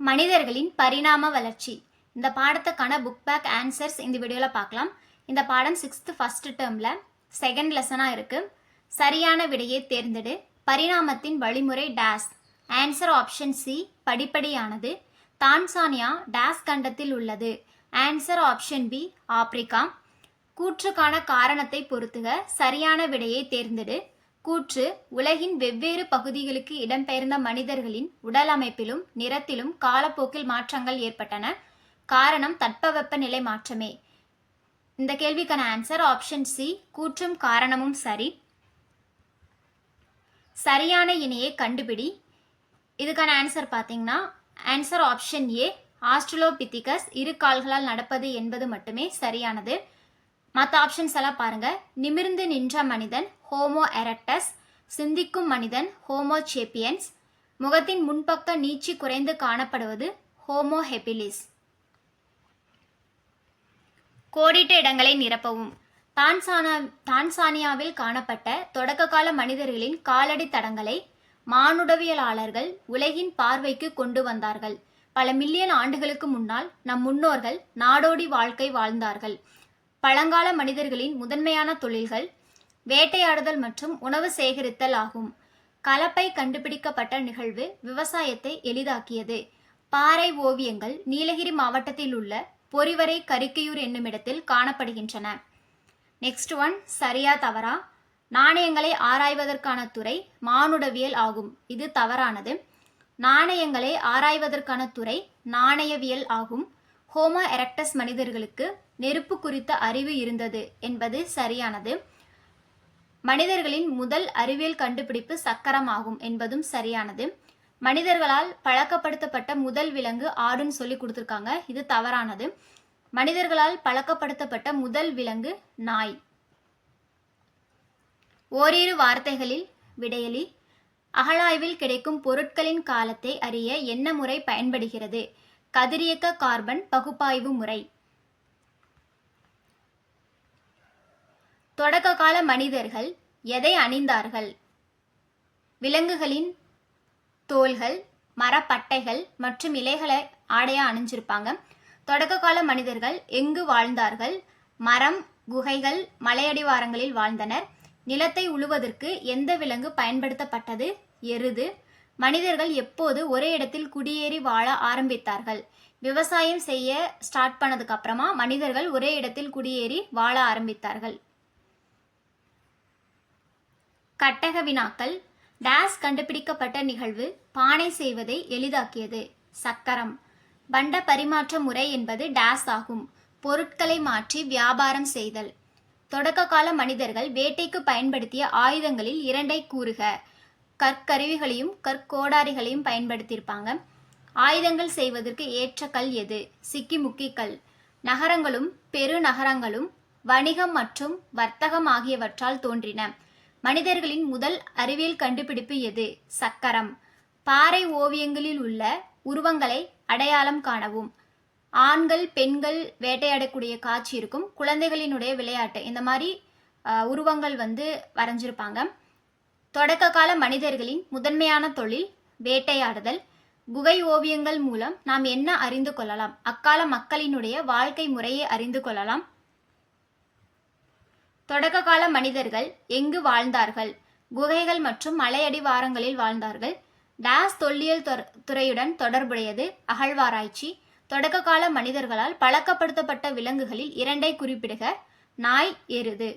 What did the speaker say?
மனிதர்களின் பரிணாம வளர்ச்சி. இந்த பாடத்துக்கான புக் பேக் ஆன்சர்ஸ் இந்த வீடியோவில் பார்க்கலாம். இந்த பாடம் 6th ஃபர்ஸ்ட் டேர்மில் செகண்ட் லெசனாக இருக்குது. சரியான விடையை தேர்ந்தெடு. பரிணாமத்தின் வழிமுறை டேஸ். ஆன்சர் ஆப்ஷன் சி, படிப்படியானது. தான்சானியா டேஸ் கண்டத்தில் உள்ளது. ஆன்சர் ஆப்ஷன் பி, ஆப்பிரிக்கா. கூற்றுக்கான காரணத்தை பொறுத்துக. சரியான விடையை தேர்ந்தெடு. கூற்று: உலகின் வெவ்வேறு பகுதிகளுக்கு இடம்பெயர்ந்த மனிதர்களின் உடல் அமைப்பிலும் நிறத்திலும் காலப்போக்கில் மாற்றங்கள் ஏற்பட்டன. காரணம் தட்பவெப்பநிலை மாற்றமே. இந்த கேள்விக்கான ஆன்சர் ஆப்ஷன் சி, கூற்றும் காரணமும் சரி. சரியான இணையை கண்டுபிடி. இதுக்கான ஆன்சர் பார்த்தீங்கன்னா ஆன்சர் ஆப்ஷன் ஏ, ஆஸ்ட்ரலோபித்திகஸ் இரு கால்களால் நடப்பது என்பது மட்டுமே சரியானது. மற்ற ஆப்ஷன்ஸ் எல்லாம் பாருங்க. நிமிர்ந்து நின்ற மனிதன் ஹோமோ எரெக்டஸ், சிந்திக்கும் மனிதன் ஹோமோ சேப்பியன்ஸ், முகத்தின் முன்பக்க நீட்சி குறைந்து காணப்படுவது ஹோமோ ஹெபிலிஸ். கோடிட்ட இடங்களை நிரப்பவும். தான்சானியாவில் காணப்பட்ட தொடக்ககால மனிதர்களின் காலடி தடங்களை மானுடவியலாளர்கள் உலகின் பார்வைக்கு கொண்டு வந்தார்கள். பல மில்லியன் ஆண்டுகளுக்கு முன்னால் நம் முன்னோர்கள் நாடோடி வாழ்க்கை வாழ்ந்தார்கள். பழங்கால மனிதர்களின் முதன்மையான தொழில்கள் வேட்டையாடுதல் மற்றும் உணவு சேகரித்தல் ஆகும். கலப்பை கண்டுபிடிக்கப்பட்ட நிகழ்வு விவசாயத்தை எளிதாக்கியது. பாறை ஓவியங்கள் நீலகிரி மாவட்டத்தில் உள்ள பொறிவரை கரிக்கையூர் என்னும் இடத்தில் காணப்படுகின்றன. நெக்ஸ்ட் ஒன், சரியா தவறா? நாணயங்களை ஆராய்வதற்கான துறை மானுடவியல் ஆகும். இது தவறானது. நாணயங்களை ஆராய்வதற்கான துறை நாணயவியல் ஆகும். ஹோமோ எரெக்டஸ் மனிதர்களுக்கு நெருப்பு குறித்த அறிவு இருந்தது என்பது சரியானது. மனிதர்களின் முதல் அறிவியல் கண்டுபிடிப்பு சக்கரம் ஆகும் என்பதும் சரியானது. மனிதர்களால் பழக்கப்படுத்தப்பட்ட முதல் விலங்கு ஆடுன்னு சொல்லி கொடுத்துருக்காங்க. இது தவறானது. மனிதர்களால் பழக்கப்படுத்தப்பட்ட முதல் விலங்கு நாய். ஓரிரு வார்த்தைகளில் விடையளி. அகழாய்வில் கிடைக்கும் பொருட்களின் காலத்தை அறிய என்ன முறை பயன்படுகிறது? கதிரியக்க கார்பன் பகுப்பாய்வு முறை. தொடக்க கால மனிதர்கள் எதை அணிந்தார்கள்? விலங்குகளின் தோல்கள், மரப்பட்டைகள் மற்றும் இலைகளை ஆடையா அணிஞ்சிருப்பாங்க. தொடக்க கால மனிதர்கள் எங்கு வாழ்ந்தார்கள்? மரம், குகைகள், மலையடிவாரங்களில் வாழ்ந்தனர். நிலத்தை உழுவதற்கு எந்த விலங்கு பயன்படுத்தப்பட்டது? எருது. மனிதர்கள் எப்போது ஒரே இடத்தில் குடியேறி வாழ ஆரம்பித்தார்கள்? விவசாயம் செய்ய ஸ்டார்ட் பண்ணதுக்கு அப்புறமா மனிதர்கள் ஒரே இடத்தில் குடியேறி வாழ ஆரம்பித்தார்கள். கட்டக வினாக்கள். டேஸ் கண்டுபிடிக்கப்பட்ட நிகழ்வு பானை செய்வதை எளிதாக்கியது. சக்கரம். பண்ட பரிமாற்ற முறை என்பது டேஸ் ஆகும். பொருட்களை மாற்றி வியாபாரம் செய்தல். தொடக்க கால மனிதர்கள் வேட்டைக்கு பயன்படுத்திய ஆயுதங்களில் இரண்டை கூறுக. கற்கருவிகளையும் கற்கோடாரிகளையும் பயன்படுத்தியிருப்பாங்க. ஆயுதங்கள் செய்வதற்கு ஏற்ற கல் எது? சிக்கிமுக்கி கல். நகரங்களும் பெருநகரங்களும் வணிகம் மற்றும் வர்த்தகம் ஆகியவற்றால் தோன்றின. மனிதர்களின் முதல் அறிவியல் கண்டுபிடிப்பு எது? சக்கரம். பாறை ஓவியங்களில் உள்ள உருவங்களை அடையாளம் காணவும். ஆண்கள் பெண்கள் வேட்டையாடக்கூடிய காட்சி இருக்கும். குழந்தைகளினுடைய விளையாட்டு, இந்த மாதிரி உருவங்கள் வரைஞ்சிருப்பாங்க. தொடக்க கால மனிதர்களின் முதன்மையான தொழில் வேட்டையாடுதல். குகை ஓவியங்கள் மூலம் நாம் என்ன அறிந்து கொள்ளலாம்? அக்கால மக்களினுடைய வாழ்க்கை முறையை அறிந்து கொள்ளலாம். தொடக்க கால மனிதர்கள் எங்கு வாழ்ந்தார்கள்? குகைகள் மற்றும் மலையடிவாரங்களில் வாழ்ந்தார்கள். டேஸ் தொல்லியல் துறையுடன் தொடர்புடையது. அகழ்வாராய்ச்சி. தொடக்க கால மனிதர்களால் பழக்கப்படுத்தப்பட்ட விலங்குகளில் இரண்டை குறிப்பிடுக. நாய், எருது.